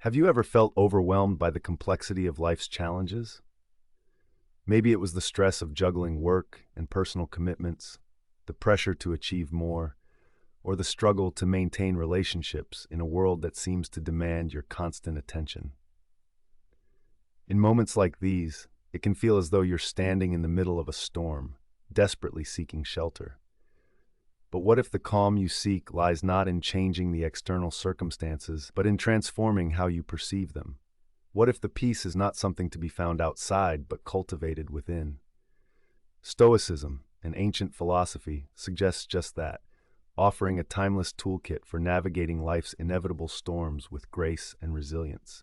Have you ever felt overwhelmed by the complexity of life's challenges? Maybe it was the stress of juggling work and personal commitments, the pressure to achieve more, or the struggle to maintain relationships in a world that seems to demand your constant attention. In moments like these, it can feel as though you're standing in the middle of a storm, desperately seeking shelter. But what if the calm you seek lies not in changing the external circumstances, but in transforming how you perceive them? What if the peace is not something to be found outside, but cultivated within? Stoicism, an ancient philosophy, suggests just that, offering a timeless toolkit for navigating life's inevitable storms with grace and resilience.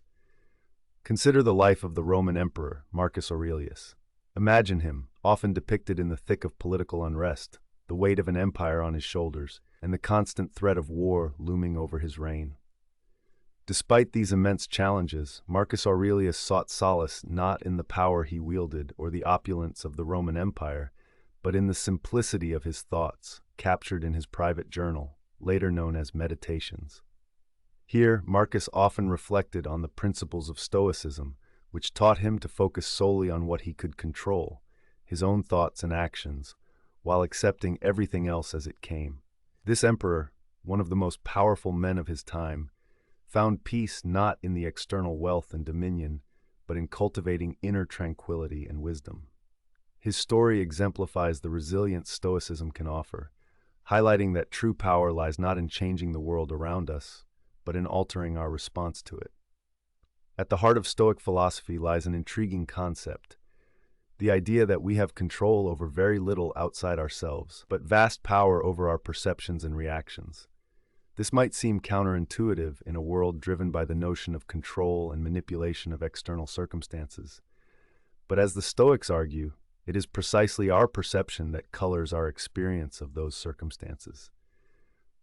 Consider the life of the Roman emperor, Marcus Aurelius. Imagine him, often depicted in the thick of political unrest, the weight of an empire on his shoulders, and the constant threat of war looming over his reign. Despite these immense challenges, Marcus Aurelius sought solace not in the power he wielded or the opulence of the Roman Empire, but in the simplicity of his thoughts, captured in his private journal, later known as Meditations. Here, Marcus often reflected on the principles of Stoicism, which taught him to focus solely on what he could control, his own thoughts and actions, while accepting everything else as it came. This emperor, one of the most powerful men of his time, found peace not in the external wealth and dominion, but in cultivating inner tranquility and wisdom. His story exemplifies the resilience Stoicism can offer, highlighting that true power lies not in changing the world around us, but in altering our response to it. At the heart of Stoic philosophy lies an intriguing concept: the idea that we have control over very little outside ourselves, but vast power over our perceptions and reactions. This might seem counterintuitive in a world driven by the notion of control and manipulation of external circumstances. But as the Stoics argue, it is precisely our perception that colors our experience of those circumstances.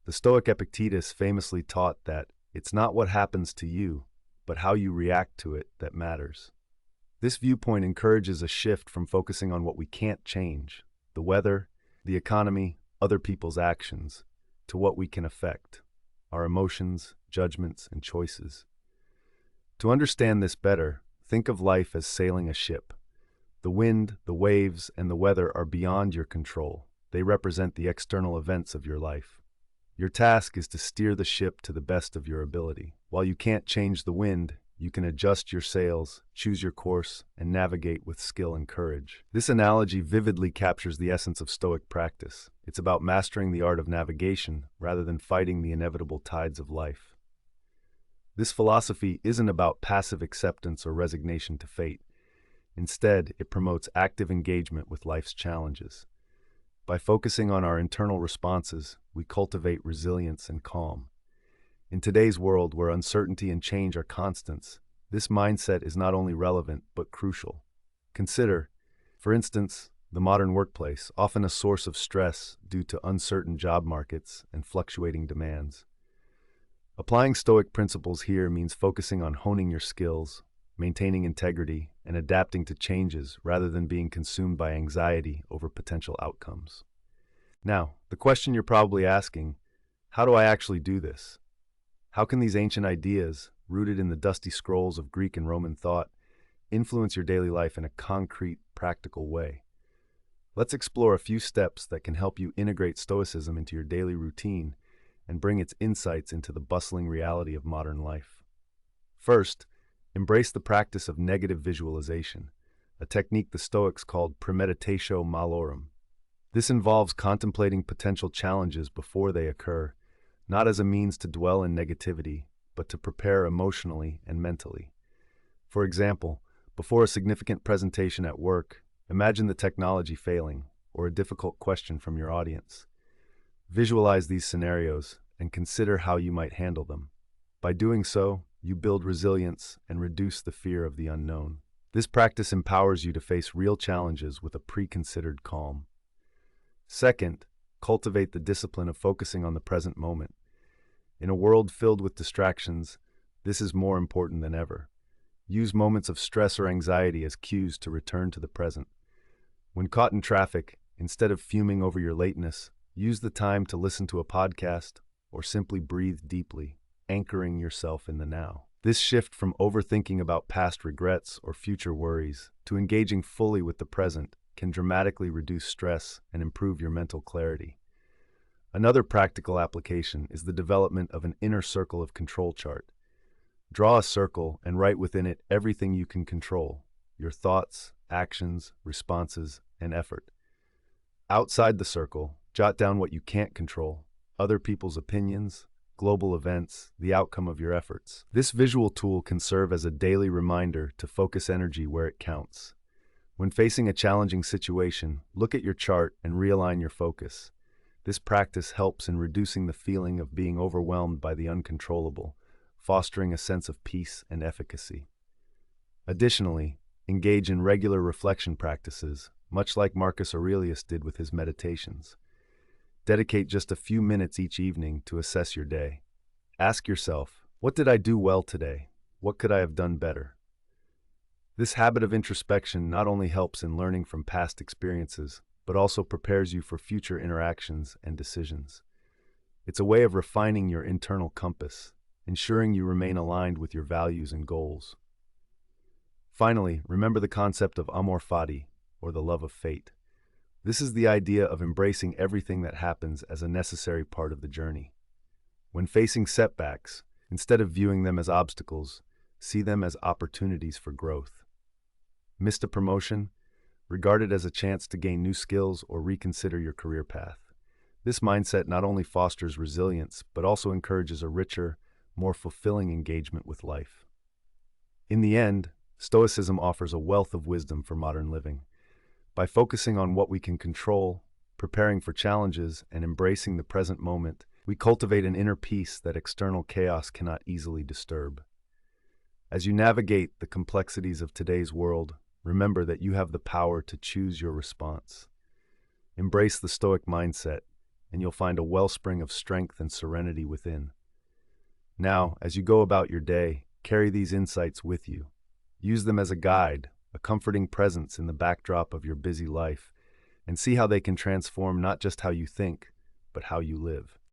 The Stoic Epictetus famously taught that it's not what happens to you, but how you react to it that matters. This viewpoint encourages a shift from focusing on what we can't change, the weather, the economy, other people's actions, to what we can affect, our emotions, judgments, and choices. To understand this better, think of life as sailing a ship. The wind, the waves, and the weather are beyond your control. They represent the external events of your life. Your task is to steer the ship to the best of your ability. While you can't change the wind, you can adjust your sails, choose your course, and navigate with skill and courage. This analogy vividly captures the essence of Stoic practice. It's about mastering the art of navigation rather than fighting the inevitable tides of life. This philosophy isn't about passive acceptance or resignation to fate. Instead, it promotes active engagement with life's challenges. By focusing on our internal responses, we cultivate resilience and calm. In today's world where uncertainty and change are constants, this mindset is not only relevant but crucial. Consider, for instance, the modern workplace, often a source of stress due to uncertain job markets and fluctuating demands. Applying Stoic principles here means focusing on honing your skills, maintaining integrity, and adapting to changes rather than being consumed by anxiety over potential outcomes. Now, the question you're probably asking, how do I actually do this? How can these ancient ideas, rooted in the dusty scrolls of Greek and Roman thought, influence your daily life in a concrete, practical way? Let's explore a few steps that can help you integrate Stoicism into your daily routine and bring its insights into the bustling reality of modern life. First, embrace the practice of negative visualization, a technique the Stoics called premeditatio malorum. This involves contemplating potential challenges before they occur, not as a means to dwell in negativity, but to prepare emotionally and mentally. For example, before a significant presentation at work, imagine the technology failing or a difficult question from your audience. Visualize these scenarios and consider how you might handle them. By doing so, you build resilience and reduce the fear of the unknown. This practice empowers you to face real challenges with a pre-considered calm. Second, cultivate the discipline of focusing on the present moment. In a world filled with distractions, this is more important than ever. Use moments of stress or anxiety as cues to return to the present. When caught in traffic, instead of fuming over your lateness, use the time to listen to a podcast or simply breathe deeply, anchoring yourself in the now. This shift from overthinking about past regrets or future worries to engaging fully with the present can dramatically reduce stress and improve your mental clarity. Another practical application is the development of an inner circle of control chart. Draw a circle and write within it everything you can control: your thoughts, actions, responses, and effort. Outside the circle, jot down what you can't control: other people's opinions, global events, the outcome of your efforts. This visual tool can serve as a daily reminder to focus energy where it counts. When facing a challenging situation, look at your chart and realign your focus. This practice helps in reducing the feeling of being overwhelmed by the uncontrollable, fostering a sense of peace and efficacy. Additionally, engage in regular reflection practices, much like Marcus Aurelius did with his meditations. Dedicate just a few minutes each evening to assess your day. Ask yourself, what did I do well today? What could I have done better? This habit of introspection not only helps in learning from past experiences, but also prepares you for future interactions and decisions. It's a way of refining your internal compass, ensuring you remain aligned with your values and goals. Finally, remember the concept of amor fati, or the love of fate. This is the idea of embracing everything that happens as a necessary part of the journey. When facing setbacks, instead of viewing them as obstacles, see them as opportunities for growth. Missed a promotion? Regard it as a chance to gain new skills or reconsider your career path. This mindset not only fosters resilience, but also encourages a richer, more fulfilling engagement with life. In the end, Stoicism offers a wealth of wisdom for modern living. By focusing on what we can control, preparing for challenges, and embracing the present moment, we cultivate an inner peace that external chaos cannot easily disturb. As you navigate the complexities of today's world, remember that you have the power to choose your response. Embrace the Stoic mindset, and you'll find a wellspring of strength and serenity within. Now, as you go about your day, carry these insights with you. Use them as a guide, a comforting presence in the backdrop of your busy life, and see how they can transform not just how you think, but how you live.